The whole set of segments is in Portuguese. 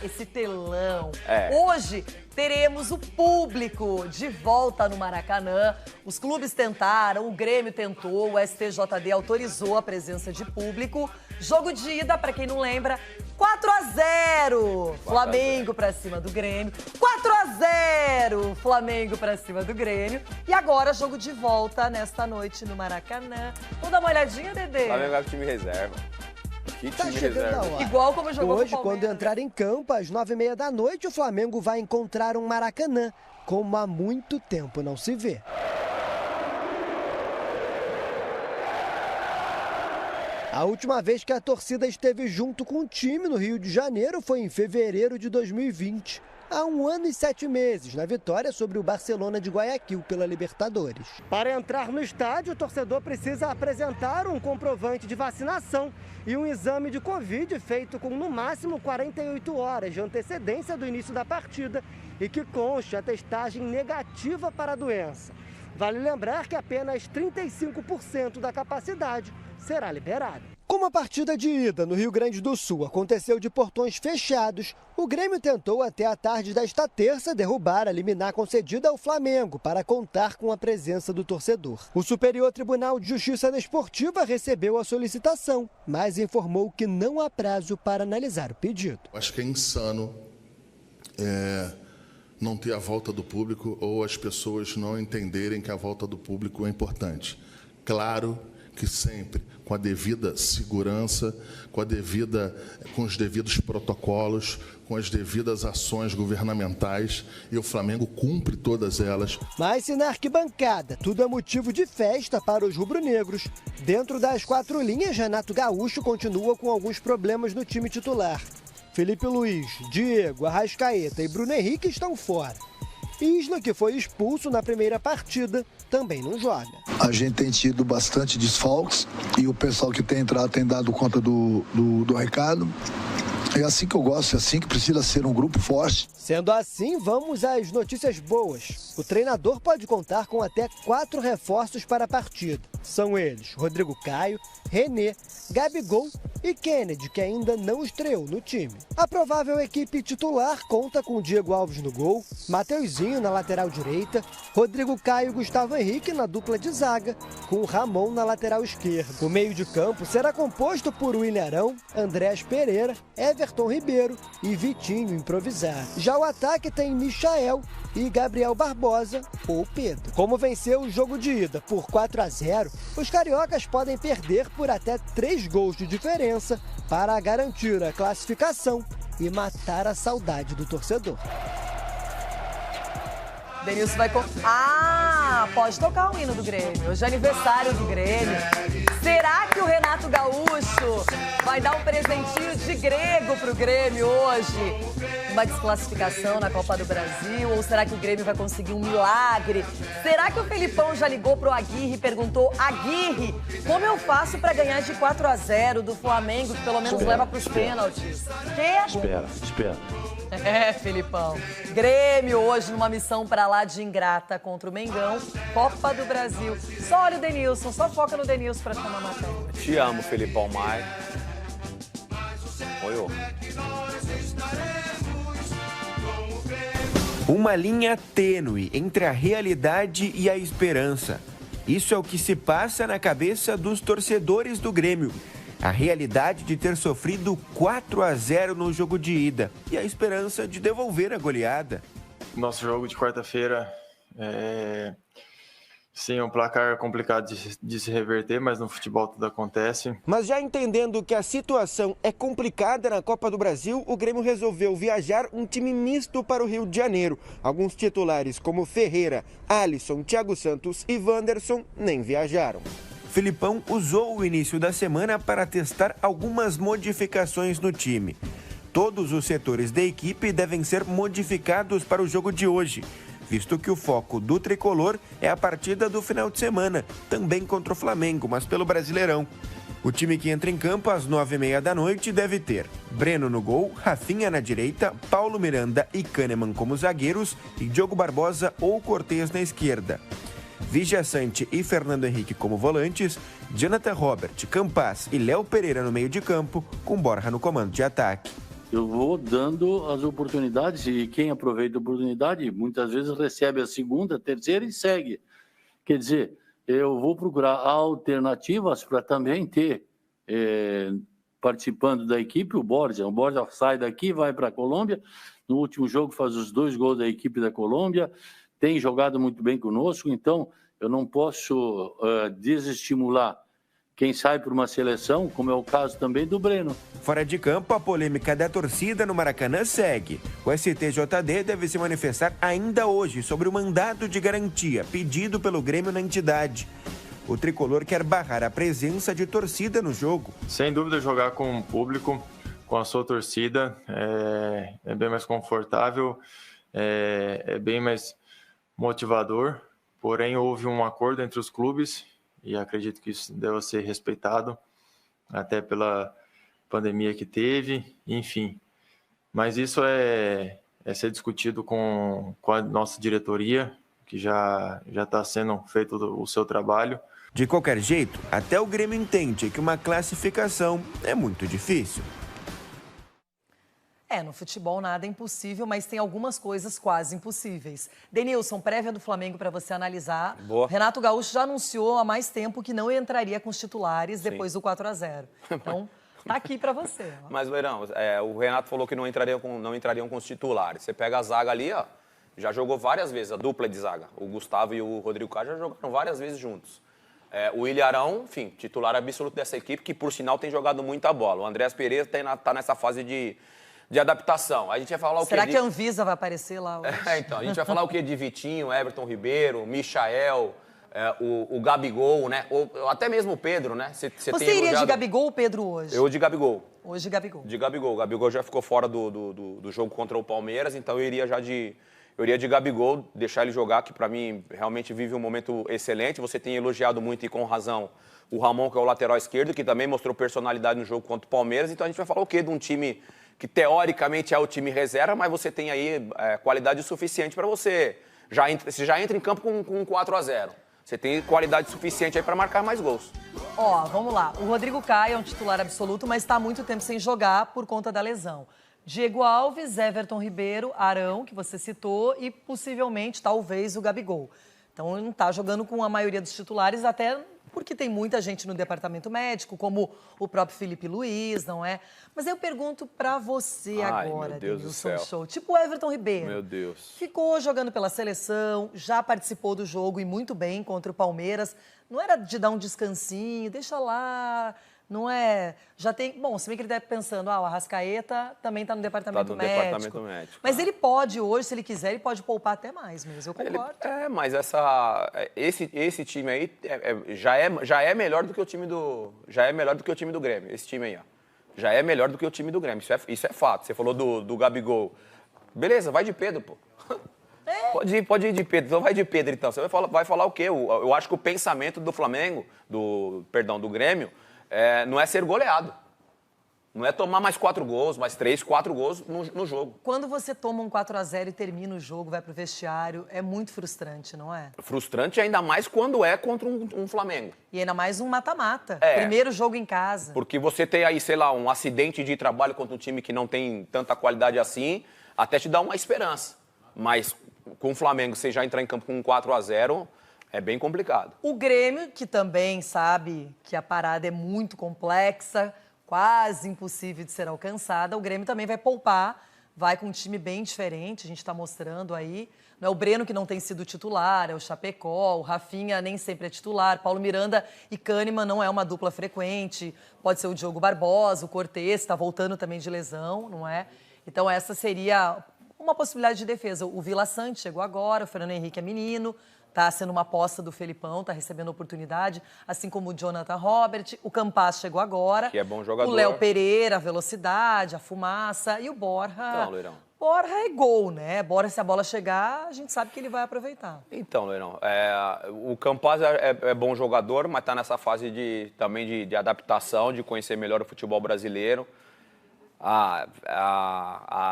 esse telão. Hoje teremos o público de volta no Maracanã. Os clubes tentaram, o Grêmio tentou, o STJD autorizou a presença de público. Jogo de ida, para quem não lembra, 4-0, Flamengo pra cima do Grêmio. 4-0, Flamengo pra cima do Grêmio. E agora, jogo de volta nesta noite no Maracanã. Vamos dar uma olhadinha, Dedê? Flamengo é o time reserva. Tá chegando a hora. Igual como jogou hoje, com o Palmeiras. quando entrar em campo, às 9h30 da noite, o Flamengo vai encontrar um Maracanã, como há muito tempo não se vê. A última vez que a torcida esteve junto com o time no Rio de Janeiro foi em fevereiro de 2020. Há 1 ano e 7 meses, na vitória sobre o Barcelona de Guayaquil pela Libertadores. Para entrar no estádio, o torcedor precisa apresentar um comprovante de vacinação e um exame de Covid feito com no máximo 48 horas de antecedência do início da partida e que conste a testagem negativa para a doença. Vale lembrar que apenas 35% da capacidade será liberada. Como a partida de ida no Rio Grande do Sul aconteceu de portões fechados, o Grêmio tentou até a tarde desta terça derrubar a liminar concedida ao Flamengo para contar com a presença do torcedor. O Superior Tribunal de Justiça Desportiva recebeu a solicitação, mas informou que não há prazo para analisar o pedido. Acho que é insano não ter a volta do público ou as pessoas não entenderem que a volta do público é importante. Claro que sempre com a devida segurança, com os devidos protocolos, com as devidas ações governamentais, e o Flamengo cumpre todas elas. Mas se na arquibancada tudo é motivo de festa para os rubro-negros, dentro das 4 linhas, Renato Gaúcho continua com alguns problemas no time titular. Felipe Luiz, Diego, Arrascaeta e Bruno Henrique estão fora. Isla, que foi expulso na primeira partida, também não joga. A gente tem tido bastante desfalques e o pessoal que tem entrado tem dado conta do recado. É assim que eu gosto, é assim que precisa ser um grupo forte. Sendo assim, vamos às notícias boas. O treinador pode contar com até 4 reforços para a partida. São eles Rodrigo Caio, René, Gabigol e Kennedy, que ainda não estreou no time. A provável equipe titular conta com Diego Alves no gol, Mateuzinho na lateral direita, Rodrigo Caio e Gustavo Henrique na dupla de zaga, com Ramon na lateral esquerda. O meio de campo será composto por William Arão, Andrés Pereira, Everton Ribeiro e Vitinho improvisado. Já o ataque tem Michael e Gabriel Barbosa ou Pedro. Como venceu o jogo de ida por 4-0, os cariocas podem perder por até 3 gols de diferença para garantir a classificação e matar a saudade do torcedor. Denilson vai... pode tocar o hino do Grêmio. Hoje é aniversário do Grêmio. Será que o Renato Gaúcho vai dar um presentinho de grego pro Grêmio hoje? Uma desclassificação na Copa do Brasil? Ou será que o Grêmio vai conseguir um milagre? Será que o Felipão já ligou pro Aguirre e perguntou: Aguirre, como eu faço para ganhar de 4-0 do Flamengo, que pelo menos leva pros pênaltis? Espera. Felipão. Grêmio hoje numa missão pra lá de ingrata contra o Mengão. Copa do Brasil. Só olha o Denilson, só foca no Denilson pra tomar matéria. Te amo, Felipão Maia. Oi, ô. Uma linha tênue entre a realidade e a esperança. Isso é o que se passa na cabeça dos torcedores do Grêmio. A realidade de ter sofrido 4-0 no jogo de ida e a esperança de devolver a goleada. Nosso jogo de quarta-feira sim, um placar complicado de se reverter, mas no futebol tudo acontece. Mas já entendendo que a situação é complicada na Copa do Brasil, o Grêmio resolveu viajar um time misto para o Rio de Janeiro. Alguns titulares como Ferreira, Alisson, Thiago Santos e Wanderson nem viajaram. Felipão usou o início da semana para testar algumas modificações no time. Todos os setores da equipe devem ser modificados para o jogo de hoje, visto que o foco do tricolor é a partida do final de semana, também contra o Flamengo, mas pelo Brasileirão. O time que entra em campo às 9h30 da noite deve ter Breno no gol, Rafinha na direita, Paulo Miranda e Kahneman como zagueiros e Diogo Barbosa ou Cortez na esquerda. Vigia Sante e Fernando Henrique como volantes, Jonathan Robert, Campas e Léo Pereira no meio de campo, com Borja no comando de ataque. Eu vou dando as oportunidades e quem aproveita a oportunidade muitas vezes recebe a segunda, a terceira e segue. Quer dizer, eu vou procurar alternativas para também ter, participando da equipe, o Borja. O Borja sai daqui, vai para a Colômbia. No último jogo faz os 2 gols da equipe da Colômbia. Tem jogado muito bem conosco, então eu não posso desestimular quem sai por uma seleção, como é o caso também do Breno. Fora de campo, a polêmica da torcida no Maracanã segue. O STJD deve se manifestar ainda hoje sobre o mandado de garantia pedido pelo Grêmio na entidade. O tricolor quer barrar a presença de torcida no jogo. Sem dúvida, jogar com o público, com a sua torcida, é bem mais confortável, é bem mais motivador. Porém, houve um acordo entre os clubes e acredito que isso deva ser respeitado, até pela pandemia que teve, enfim. Mas isso é ser discutido com a nossa diretoria, que já está sendo feito o seu trabalho. De qualquer jeito, até o Grêmio entende que uma classificação é muito difícil. No futebol nada é impossível, mas tem algumas coisas quase impossíveis. Denilson, prévia do Flamengo para você analisar. Boa. Renato Gaúcho já anunciou há mais tempo que não entraria com os titulares depois do 4-0. Então, tá aqui para você. Ó. Mas, Leirão, o Renato falou que não entrariam com os titulares. Você pega a zaga ali, ó, já jogou várias vezes, a dupla de zaga. O Gustavo e o Rodrigo Caio já jogaram várias vezes juntos. O Ilharão, enfim, titular absoluto dessa equipe, que por sinal tem jogado muita bola. O Andrés Pereira tá nessa fase de adaptação. A gente vai falar o quê? Será que a Anvisa vai aparecer lá hoje? Então, a gente vai falar o quê de Vitinho, Everton Ribeiro, Michael, o Gabigol, né? Ou até mesmo o Pedro, né? Você iria de Gabigol ou Pedro hoje? Eu de Gabigol. Hoje de Gabigol. De Gabigol. O Gabigol já ficou fora do jogo contra o Palmeiras, então eu iria de Gabigol, deixar ele jogar, que para mim realmente vive um momento excelente. Você tem elogiado muito e com razão o Ramon, que é o lateral esquerdo, que também mostrou personalidade no jogo contra o Palmeiras. Então a gente vai falar o quê de um time que teoricamente é o time reserva, mas você tem aí qualidade suficiente para você. Você já entra em campo com 4-0. Você tem qualidade suficiente aí para marcar mais gols. Vamos lá. O Rodrigo Caio é um titular absoluto, mas está há muito tempo sem jogar por conta da lesão. Diego Alves, Everton Ribeiro, Arão, que você citou, e possivelmente, talvez, o Gabigol. Então, ele não está jogando com a maioria dos titulares, até porque tem muita gente no departamento médico, como o próprio Felipe Luiz, não é? Mas eu pergunto para você agora, meu Deus do céu. Show. Tipo o Everton Ribeiro. Meu Deus. Ficou jogando pela seleção, já participou do jogo e muito bem contra o Palmeiras. Não era de dar um descansinho, deixa lá... Não é... Já tem... Bom, se bem que ele deve pensando, o Arrascaeta também está no departamento médico. Mas ele pode hoje, se ele quiser, ele pode poupar até mais mesmo, eu concordo. Mas esse time aí já é melhor do que o time do... Já é melhor do que o time do Grêmio, esse time aí, ó. Já é melhor do que o time do Grêmio, isso é fato. Você falou do Gabigol. Beleza, vai de Pedro, pô. Pode ir de Pedro, então vai de Pedro, então. Você vai falar o quê? Eu acho que o pensamento do Flamengo, do Grêmio, não é ser goleado. Não é tomar mais 4 gols, mais 3, 4 gols no jogo. Quando você toma um 4-0 e termina o jogo, vai pro vestiário, é muito frustrante, não é? Frustrante ainda mais quando é contra um Flamengo. E ainda mais um mata-mata. Primeiro jogo em casa. Porque você tem aí, sei lá, um acidente de trabalho contra um time que não tem tanta qualidade assim, até te dá uma esperança. Mas com o Flamengo, você já entrar em campo com um 4-0... é bem complicado. O Grêmio, que também sabe que a parada é muito complexa, quase impossível de ser alcançada, o Grêmio também vai poupar, vai com um time bem diferente, a gente está mostrando aí. Não é o Breno que não tem sido titular, é o Chapecó, o Rafinha nem sempre é titular, Paulo Miranda e Kahneman não é uma dupla frequente, pode ser o Diogo Barbosa, o Cortez, está voltando também de lesão, não é? Então essa seria uma possibilidade de defesa. O Vila Sante chegou agora, o Fernando Henrique é menino, está sendo uma aposta do Felipão, está recebendo oportunidade, assim como o Jonathan Robert. O Campaz chegou agora. Que é bom jogador. O Léo Pereira, a velocidade, a fumaça. E o Borja... Não, Leirão. Borja é gol, né? Borja, se a bola chegar, a gente sabe que ele vai aproveitar. Então, Leirão, o Campaz é bom jogador, mas está nessa fase também de adaptação, de conhecer melhor o futebol brasileiro.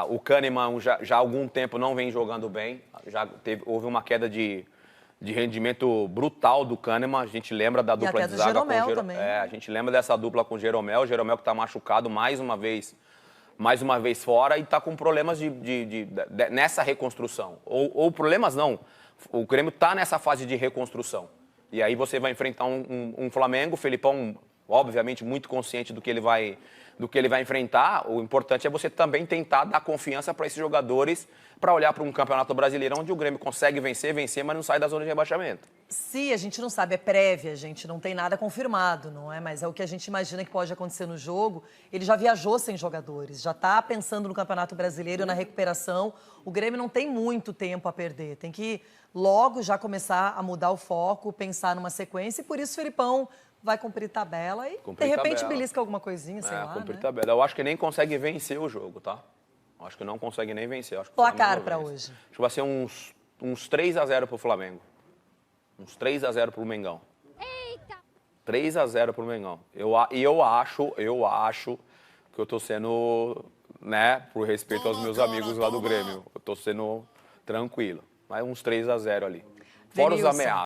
O Kahneman já há algum tempo não vem jogando bem. Houve uma queda de rendimento brutal do Kahneman. A gente lembra da dupla de zaga com o Jeromel também. A gente lembra dessa dupla com o Jeromel. O Jeromel que está machucado mais uma vez mais uma vez fora e está com problemas nessa reconstrução. Ou problemas não, o Grêmio está nessa fase de reconstrução. E aí você vai enfrentar um Flamengo, o Felipão, obviamente, muito consciente do que ele vai enfrentar. O importante é você também tentar dar confiança para esses jogadores para olhar para um campeonato brasileiro onde o Grêmio consegue vencer, mas não sai da zona de rebaixamento. Se a gente não sabe, é prévia, a gente não tem nada confirmado, não é? Mas é o que a gente imagina que pode acontecer no jogo. Ele já viajou sem jogadores, já está pensando no Campeonato Brasileiro, na recuperação. O Grêmio não tem muito tempo a perder, tem que logo já começar a mudar o foco, pensar numa sequência, e por isso o Felipão vai cumprir tabela e, de repente, belisca alguma coisinha, sei lá, cumprir né? tabela. Eu acho que nem consegue vencer o jogo, tá? Eu acho que não consegue nem vencer. Acho que Placar para hoje? Acho que vai ser uns 3-0 pro Flamengo. Uns 3-0 pro Mengão. Eita! 3-0 pro Mengão. Eu acho que eu tô sendo, né, por respeito aos meus amigos lá do Grêmio, eu tô sendo tranquilo. Mas uns 3-0 ali. Fora os ameaças.